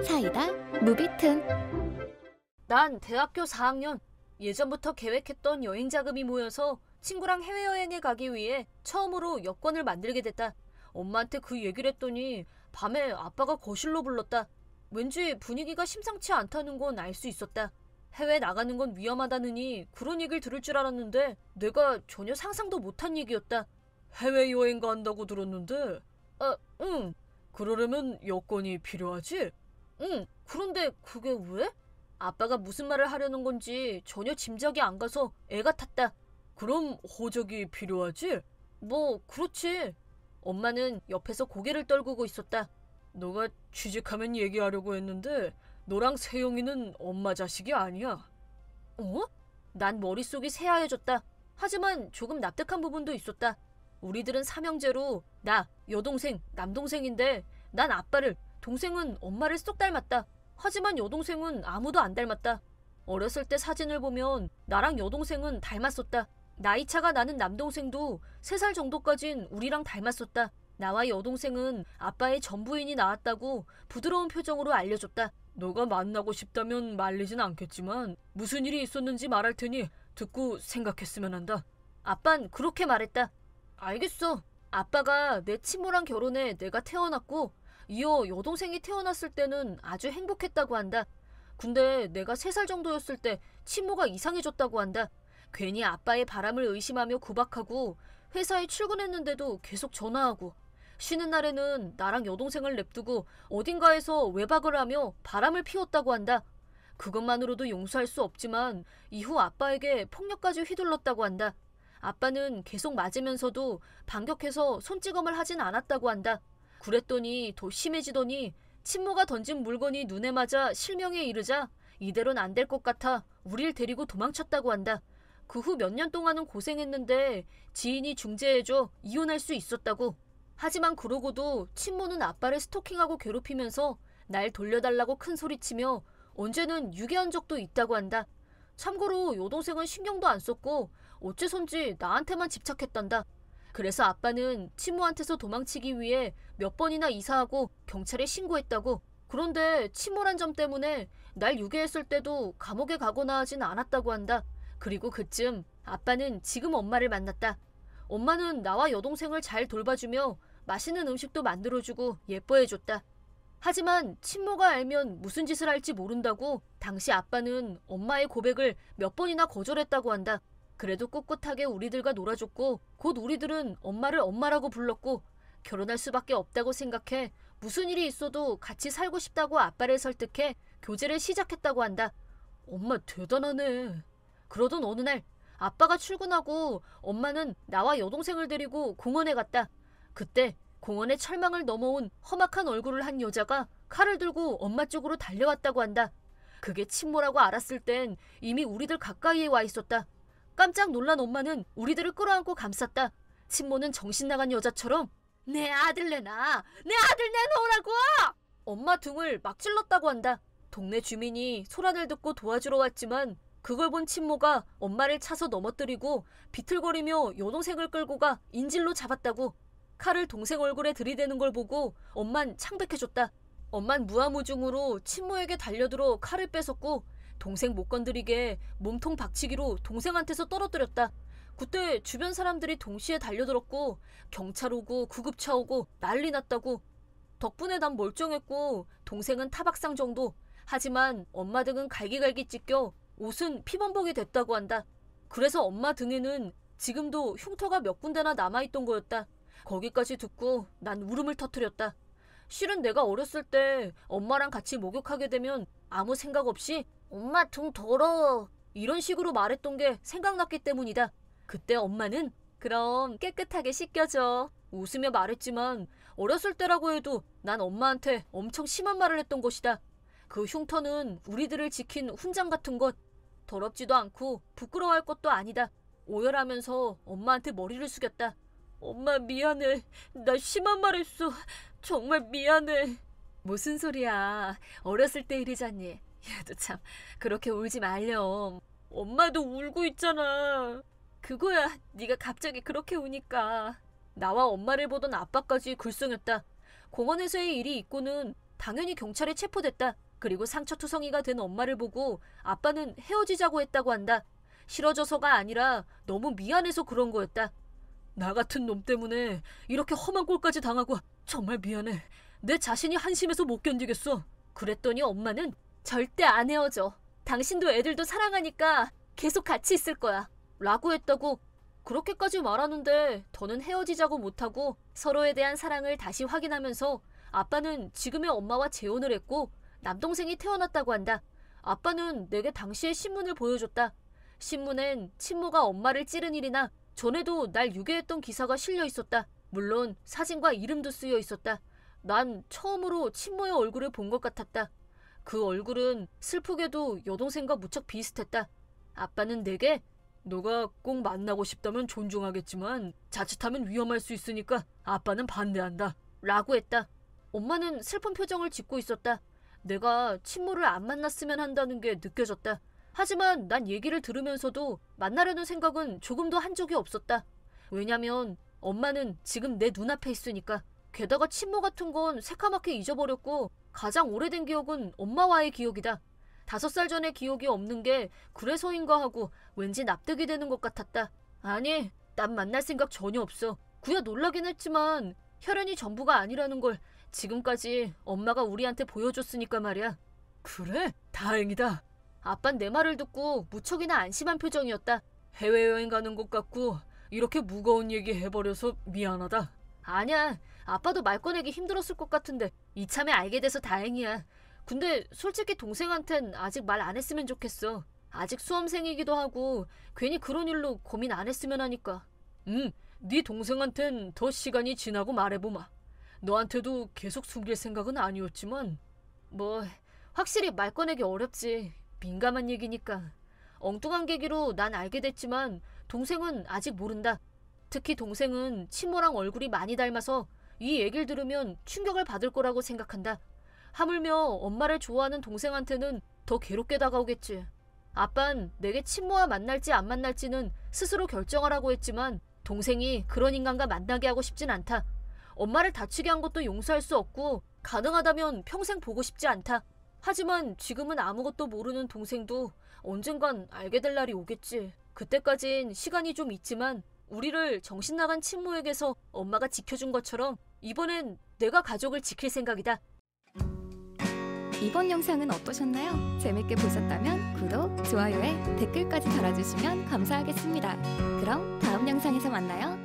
사이다 무비튼. 난 대학교 4학년 예전부터 계획했던 여행 자금이 모여서 친구랑 해외여행에 가기 위해 처음으로 여권을 만들게 됐다. 엄마한테 그 얘기를 했더니 밤에 아빠가 거실로 불렀다. 왠지 분위기가 심상치 않다는 건 알 수 있었다. 해외 나가는 건 위험하다느니 그런 얘기를 들을 줄 알았는데 내가 전혀 상상도 못한 얘기였다. 해외여행 간다고 들었는데? 응. 그러려면 여권이 필요하지? 응. 그런데 그게 왜? 아빠가 무슨 말을 하려는 건지 전혀 짐작이 안 가서 애가 탔다. 그럼 호적이 필요하지? 뭐 그렇지. 엄마는 옆에서 고개를 떨구고 있었다. 너가 취직하면 얘기하려고 했는데 너랑 세영이는 엄마 자식이 아니야. 어? 난 머릿속이 새하얘졌다. 하지만 조금 납득한 부분도 있었다. 우리들은 삼형제로 나, 여동생, 남동생인데 난 아빠를, 동생은 엄마를 쏙 닮았다. 하지만 여동생은 아무도 안 닮았다. 어렸을 때 사진을 보면 나랑 여동생은 닮았었다. 나이차가 나는 남동생도 3살 정도까진 우리랑 닮았었다. 나와 여동생은 아빠의 전부인이 나왔다고 부드러운 표정으로 알려줬다. 너가 만나고 싶다면 말리진 않겠지만 무슨 일이 있었는지 말할 테니 듣고 생각했으면 한다. 아빤 그렇게 말했다. 알겠어. 아빠가 내 친모랑 결혼해 내가 태어났고 이어 여동생이 태어났을 때는 아주 행복했다고 한다. 근데 내가 3살 정도였을 때 친모가 이상해졌다고 한다. 괜히 아빠의 바람을 의심하며 구박하고 회사에 출근했는데도 계속 전화하고 쉬는 날에는 나랑 여동생을 냅두고 어딘가에서 외박을 하며 바람을 피웠다고 한다. 그것만으로도 용서할 수 없지만 이후 아빠에게 폭력까지 휘둘렀다고 한다. 아빠는 계속 맞으면서도 반격해서 손찌검을 하진 않았다고 한다. 그랬더니 더 심해지더니 친모가 던진 물건이 눈에 맞아 실명에 이르자 이대로는 안 될 것 같아 우릴 데리고 도망쳤다고 한다. 그 후 몇 년 동안은 고생했는데 지인이 중재해줘 이혼할 수 있었다고. 하지만 그러고도 친모는 아빠를 스토킹하고 괴롭히면서 날 돌려달라고 큰 소리치며 언제는 유괴한 적도 있다고 한다. 참고로 여동생은 신경도 안 썼고 어째선지 나한테만 집착했단다. 그래서 아빠는 친모한테서 도망치기 위해 몇 번이나 이사하고 경찰에 신고했다고. 그런데 친모란 점 때문에 날 유괴했을 때도 감옥에 가거나 하진 않았다고 한다. 그리고 그쯤 아빠는 지금 엄마를 만났다. 엄마는 나와 여동생을 잘 돌봐주며 맛있는 음식도 만들어주고 예뻐해줬다. 하지만 친모가 알면 무슨 짓을 할지 모른다고 당시 아빠는 엄마의 고백을 몇 번이나 거절했다고 한다. 그래도 꿋꿋하게 우리들과 놀아줬고 곧 우리들은 엄마를 엄마라고 불렀고 결혼할 수밖에 없다고 생각해 무슨 일이 있어도 같이 살고 싶다고 아빠를 설득해 교제를 시작했다고 한다. 엄마 대단하네. 그러던 어느 날 아빠가 출근하고 엄마는 나와 여동생을 데리고 공원에 갔다. 그때 공원의 철망을 넘어온 험악한 얼굴을 한 여자가 칼을 들고 엄마 쪽으로 달려왔다고 한다. 그게 친모라고 알았을 땐 이미 우리들 가까이에 와 있었다. 깜짝 놀란 엄마는 우리들을 끌어안고 감쌌다. 친모는 정신 나간 여자처럼 내 아들 내놔! 내 아들 내놓으라고! 엄마 등을 막 찔렀다고 한다. 동네 주민이 소란을 듣고 도와주러 왔지만 그걸 본 친모가 엄마를 차서 넘어뜨리고 비틀거리며 여동생을 끌고 가 인질로 잡았다고. 칼을 동생 얼굴에 들이대는 걸 보고 엄만 창백해졌다. 엄만 무아무중으로 친모에게 달려들어 칼을 뺏었고 동생 못 건드리게 몸통 박치기로 동생한테서 떨어뜨렸다. 그때 주변 사람들이 동시에 달려들었고 경찰 오고 구급차 오고 난리 났다고. 덕분에 난 멀쩡했고 동생은 타박상 정도. 하지만 엄마 등은 갈기갈기 찢겨 옷은 피범벅이 됐다고 한다. 그래서 엄마 등에는 지금도 흉터가 몇 군데나 남아있던 거였다. 거기까지 듣고 난 울음을 터뜨렸다. 실은 내가 어렸을 때 엄마랑 같이 목욕하게 되면 아무 생각 없이 엄마 등 더러워 이런 식으로 말했던 게 생각났기 때문이다. 그때 엄마는 그럼 깨끗하게 씻겨줘 웃으며 말했지만 어렸을 때라고 해도 난 엄마한테 엄청 심한 말을 했던 것이다. 그 흉터는 우리들을 지킨 훈장 같은 것. 더럽지도 않고 부끄러워할 것도 아니다. 오열하면서 엄마한테 머리를 숙였다. 엄마 미안해. 나 심한 말 했어. 정말 미안해. 무슨 소리야. 어렸을 때 일이잖니. 야도 참 그렇게 울지 말렴. 엄마도 울고 있잖아. 그거야 네가 갑자기 그렇게 우니까. 나와 엄마를 보던 아빠까지 글썽였다. 공원에서의 일이 있고는 당연히 경찰에 체포됐다. 그리고 상처투성이가 된 엄마를 보고 아빠는 헤어지자고 했다고 한다. 싫어져서가 아니라 너무 미안해서 그런 거였다. 나 같은 놈 때문에 이렇게 험한 꼴까지 당하고 정말 미안해. 내 자신이 한심해서 못 견디겠어. 그랬더니 엄마는 절대 안 헤어져. 당신도 애들도 사랑하니까 계속 같이 있을 거야. 라고 했다고. 그렇게까지 말하는데 더는 헤어지자고 못하고 서로에 대한 사랑을 다시 확인하면서 아빠는 지금의 엄마와 재혼을 했고 남동생이 태어났다고 한다. 아빠는 내게 당시의 신문을 보여줬다. 신문엔 친모가 엄마를 찌른 일이나 전에도 날 유괴했던 기사가 실려 있었다. 물론 사진과 이름도 쓰여 있었다. 난 처음으로 친모의 얼굴을 본 것 같았다. 그 얼굴은 슬프게도 여동생과 무척 비슷했다. 아빠는 내게 너가 꼭 만나고 싶다면 존중하겠지만 자칫하면 위험할 수 있으니까 아빠는 반대한다. 라고 했다. 엄마는 슬픈 표정을 짓고 있었다. 내가 친모를 안 만났으면 한다는 게 느껴졌다. 하지만 난 얘기를 들으면서도 만나려는 생각은 조금도 한 적이 없었다. 왜냐면 엄마는 지금 내 눈앞에 있으니까. 게다가 친모 같은 건 새카맣게 잊어버렸고 가장 오래된 기억은 엄마와의 기억이다. 5살 전의 기억이 없는 게 그래서인가 하고 왠지 납득이 되는 것 같았다. 아니, 난 만날 생각 전혀 없어. 구야 놀라긴 했지만 혈연이 전부가 아니라는 걸 지금까지 엄마가 우리한테 보여줬으니까 말이야. 그래? 다행이다. 아빤 내 말을 듣고 무척이나 안심한 표정이었다. 해외여행 가는 것 같고 이렇게 무거운 얘기 해버려서 미안하다. 아니야. 아빠도 말 꺼내기 힘들었을 것 같은데 이참에 알게 돼서 다행이야. 근데 솔직히 동생한텐 아직 말 안 했으면 좋겠어. 아직 수험생이기도 하고 괜히 그런 일로 고민 안 했으면 하니까. 네 동생한텐 더 시간이 지나고 말해보마. 너한테도 계속 숨길 생각은 아니었지만 뭐 확실히 말 꺼내기 어렵지. 민감한 얘기니까. 엉뚱한 계기로 난 알게 됐지만 동생은 아직 모른다. 특히 동생은 친모랑 얼굴이 많이 닮아서 이 얘기를 들으면 충격을 받을 거라고 생각한다. 하물며 엄마를 좋아하는 동생한테는 더 괴롭게 다가오겠지. 아빤 내게 친모와 만날지 안 만날지는 스스로 결정하라고 했지만 동생이 그런 인간과 만나게 하고 싶진 않다. 엄마를 다치게 한 것도 용서할 수 없고 가능하다면 평생 보고 싶지 않다. 하지만 지금은 아무것도 모르는 동생도 언젠간 알게 될 날이 오겠지. 그때까진 시간이 좀 있지만 우리를 정신나간 친모에게서 엄마가 지켜준 것처럼 이번엔 내가 가족을 지킬 생각이다. 이번 영상은 어떠셨나요? 재밌게 보셨다면 구독, 좋아요에 댓글까지 달아주시면 감사하겠습니다. 그럼 다음 영상에서 만나요.